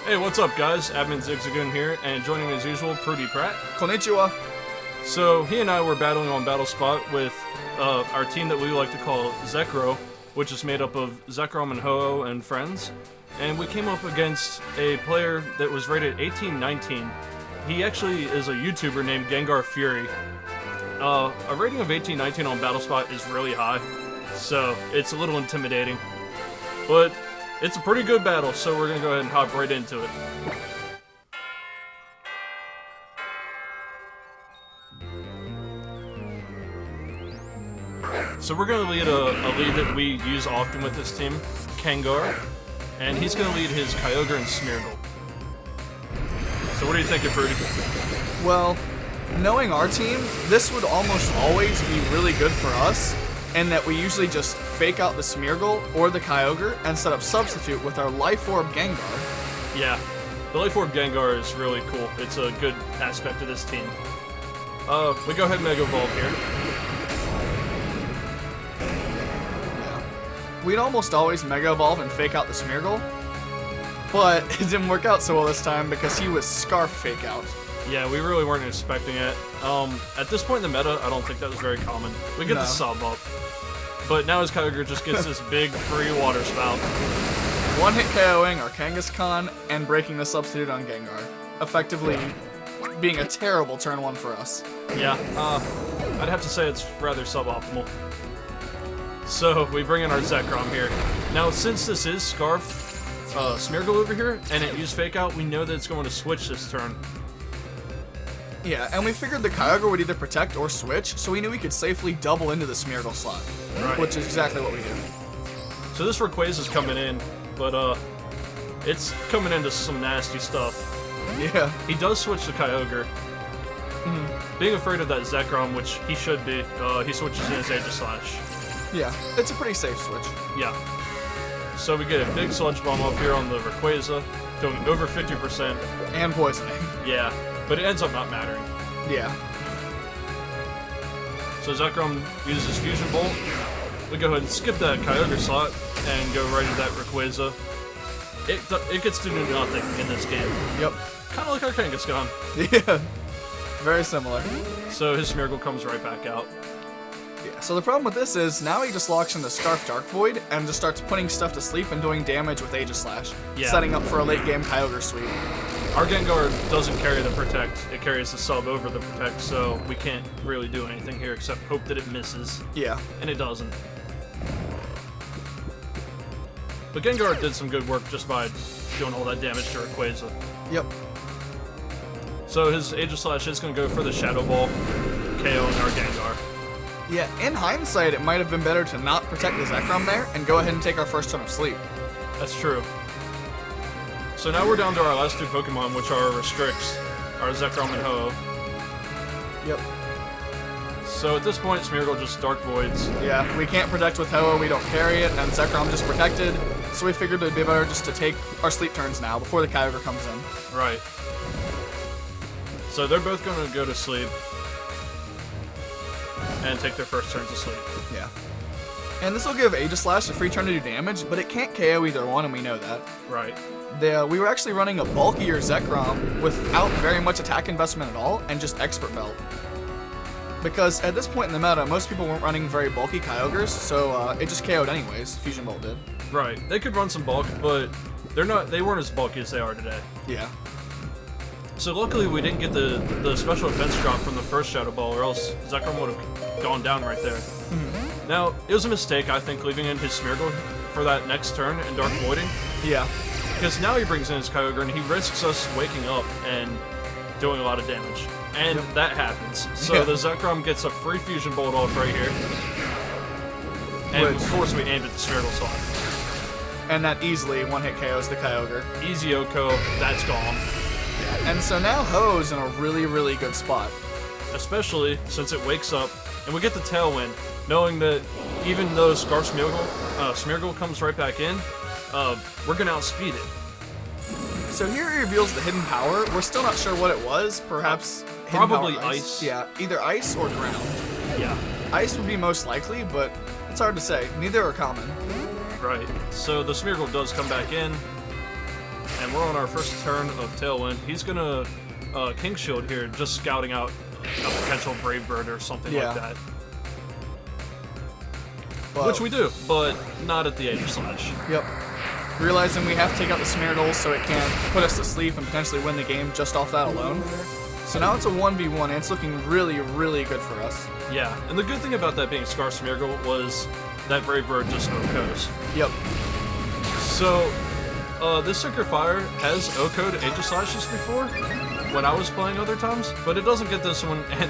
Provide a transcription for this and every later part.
Hey, what's up, guys? Admin Zigzagoon here, and joining me as usual, Prudy Pratt. Konnichiwa. So, he and I were battling on Battle Spot with our team that we like to call Zekro, which is made up of Zekrom and Ho-Oh and friends. And we came up against a player that was rated 1819. He actually is a YouTuber named GengarFury. A rating of 1819 on Battle Spot is really high, so it's a little intimidating. But it's a pretty good battle, so we're gonna go ahead and hop right into it. So we're gonna lead a lead that we use often with this team, Gengar, and he's gonna lead his Kyogre and Smeargle. So what are you thinking, Prudy? Well, knowing our team, this would almost always be really good for us, in that we usually just fake out the Smeargle or the Kyogre and set up substitute with our Life Orb Gengar. Yeah, the Life Orb Gengar is really cool. It's a good aspect of this team. We go ahead and Mega Evolve here. Yeah. We'd almost always Mega Evolve and fake out the Smeargle, but it didn't work out so well this time because he was Scarf Fake Out. Yeah, we really weren't expecting it. At this point in the meta, I don't think that was very common. We get the sub up, but now his Kyogre just gets this big free water spout. One-hit KOing our Kangaskhan and breaking the substitute on Gengar, effectively being a terrible turn one for us. Yeah, I'd have to say it's rather suboptimal. So we bring in our Zekrom here. Now, since this is Smeargle over here, and it used Fake Out, we know that it's going to switch this turn. Yeah, and we figured the Kyogre would either protect or switch, so we knew we could safely double into the Smeargle slot, which is exactly what we did. So this Rayquaza's coming in, but it's coming into some nasty stuff. Yeah. He does switch to Kyogre. Being afraid of that Zekrom, which he should be, he switches in his Aegislash. Yeah, it's a pretty safe switch. Yeah. So we get a big Sludge Bomb up here on the Rayquaza, doing over 50%. And poisoning. Yeah. But it ends up not mattering. Yeah. So Zekrom uses Fusion Bolt. We go ahead and skip that Kyogre slot and go right into that Rayquaza. It gets to do nothing in this game. Yep. Kind of like our Kangaskhan. Yeah. Very similar. So his Smeargle comes right back out. Yeah, so the problem with this is now he just locks in the Scarf Dark Void and just starts putting stuff to sleep and doing damage with Aegislash, setting up for a late game Kyogre sweep. Our Gengar doesn't carry the Protect, it carries the sub over the Protect, so we can't really do anything here except hope that it misses. Yeah. And it doesn't. But Gengar did some good work just by doing all that damage to Rayquaza. Yep. So his Aegislash is going to go for the Shadow Ball, KOing our Gengar. Yeah, in hindsight, it might have been better to not protect the Zekrom there and go ahead and take our first turn of sleep. That's true. So now we're down to our last two Pokemon, which are Restricts, our Zekrom and Ho-Oh. Yep. So at this point, Smeargle just Dark Voids. Yeah, we can't protect with Ho-Oh, we don't carry it, and Zekrom just protected, so we figured it'd be better just to take our sleep turns now before the Kyogre comes in. Right. So they're both going to go to sleep and take their first turns of sleep. Yeah. And this will give Aegislash a free turn to do damage, but it can't KO either one, and we know that. Right. We were actually running a bulkier Zekrom without very much attack investment at all, and just Expert Belt. Because at this point in the meta, most people weren't running very bulky Kyogres, so it just KO'd anyways, Fusion Bolt did. Right. They could run some bulk, but they weren't as bulky as they are today. Yeah. So luckily we didn't get the special defense drop from the first Shadow Ball, or else Zekrom would have gone down right there. Now, it was a mistake, I think, leaving in his Smeargle for that next turn and Dark Voiding. Yeah. Because now he brings in his Kyogre and he risks us waking up and doing a lot of damage. And that happens. So the Zekrom gets a free Fusion Bolt off right here. And of course we aimed at the Smeargle slot. And that easily one-hit KOs the Kyogre. Easy Oko, that's gone. And so now Ho-Oh's in a really, really good spot. Especially since it wakes up and we get the Tailwind, knowing that even though Scarf Smeargle comes right back in, we're going to outspeed it. So here he reveals the hidden power. We're still not sure what it was. Perhaps probably ice. Yeah, either ice or ground. Yeah. Ice would be most likely, but it's hard to say. Neither are common. Right. So the Smeargle does come back in. and we're on our first turn of Tailwind. He's gonna King Shield here, just scouting out a potential Brave Bird or something like that. But, which we do, but not at the Aegis Slash. Yep. Realizing we have to take out the Smeargle so it can put us to sleep and potentially win the game just off that alone. So now it's a 1v1 and it's looking really, really good for us. Yeah, and the good thing about that being Scar Smeargle was that Brave Bird just OHKOs. Yep. So, this Synchro Fire has OHKO'd Aegis Slashes before, when I was playing other times, but it doesn't get this one, and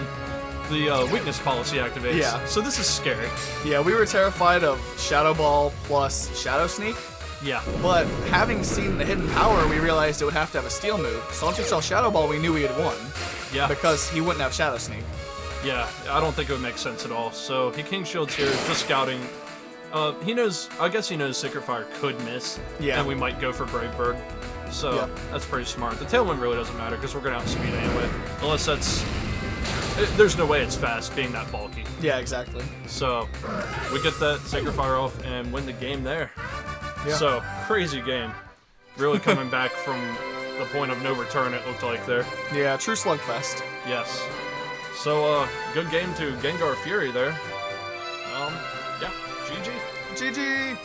the weakness policy activates. Yeah. So this is scary. Yeah, we were terrified of Shadow Ball plus Shadow Sneak, Yeah. but having seen the hidden power, we realized it would have to have a Steel move. So once we saw Shadow Ball, we knew we had won. Yeah. Because he wouldn't have Shadow Sneak. Yeah, I don't think it would make sense at all. So he King Shields here, just scouting. He knows, I guess he knows Synchro Fire could miss, Yeah. and we might go for Brave Bird. So Yeah. that's pretty smart. The Tailwind really doesn't matter because we're going to outspeed anyway. Unless that's... there's no way it's fast being that bulky. Yeah, exactly. So we get that Synchro Fire off and win the game there. Yeah. So, crazy game. Really coming back from the point of no return, it looked like there. Yeah, true slugfest. Yes. So, good game to GengarFury there. Yeah, GG. GG!